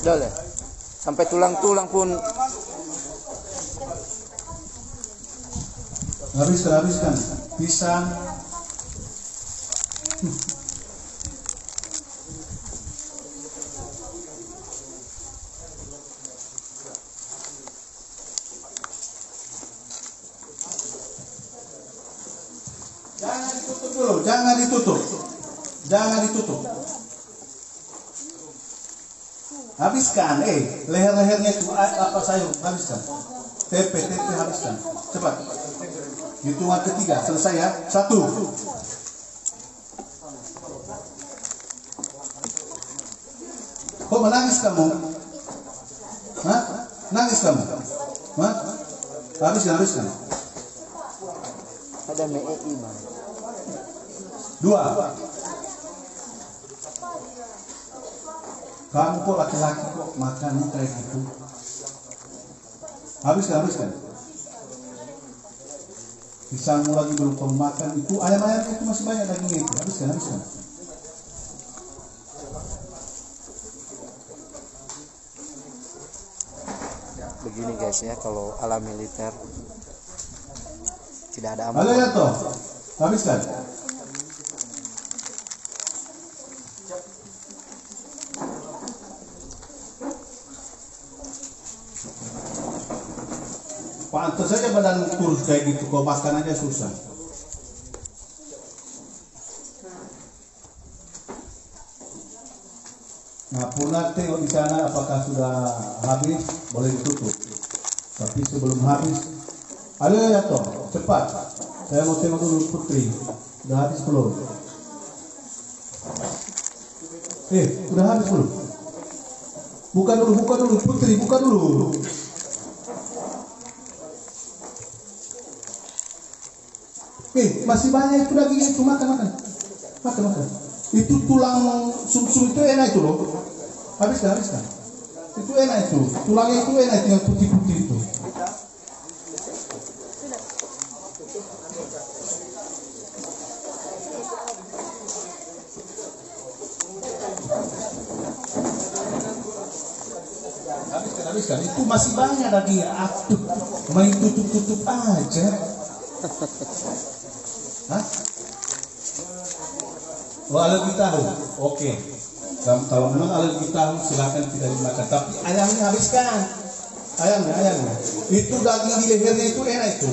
Boleh. Sampai tulang-tulang pun. Habiskan pisang. Jangan ditutup dulu, jangan ditutup. Habiskan, leher-lehernya itu apa sayur, habiskan. Tempe habiskan, cepat. Hitungan ketiga, selesai ya. 1. Kok menangis kamu? Hah? Nangis kamu? Hah? Habiskan. Ada MEI, Bang. 2. Kamu kok laki-laki kok makannya kayak gitu? Habiskan. Pisangmu lagi belum kamu makan, itu ayam-ayamnya itu masih banyak dagingnya itu. Habiskan. Begini guys ya, kalau ala militer tidak ada aman. Halo ya toh, habiskan. Pantas saja badan kurus kayak gitu, kok makan aja susah. Nah, Purna tengok di sana apakah sudah habis, boleh ditutup. Tapi sebelum habis, ayo ya toh, cepat. Saya mau tengok dulu Putri, udah habis belum? Udah habis belum? Buka dulu Putri, buka dulu. Masih banyak itu dagingnya itu, makan. Itu tulang sum-sum itu enak itu loh. Habiskan. Itu enak itu, tulangnya itu enak itu yang putih-putih itu. Habiskan. Itu masih banyak dagingnya. Aduh, main tutup aja. Hah? Oh, alergi tahu. Oke. Kalau memang alergi tahu silakan tidak dimakan. Tapi ayamnya habiskan. Ayamnya. Itu daging di lehernya itu enak itu.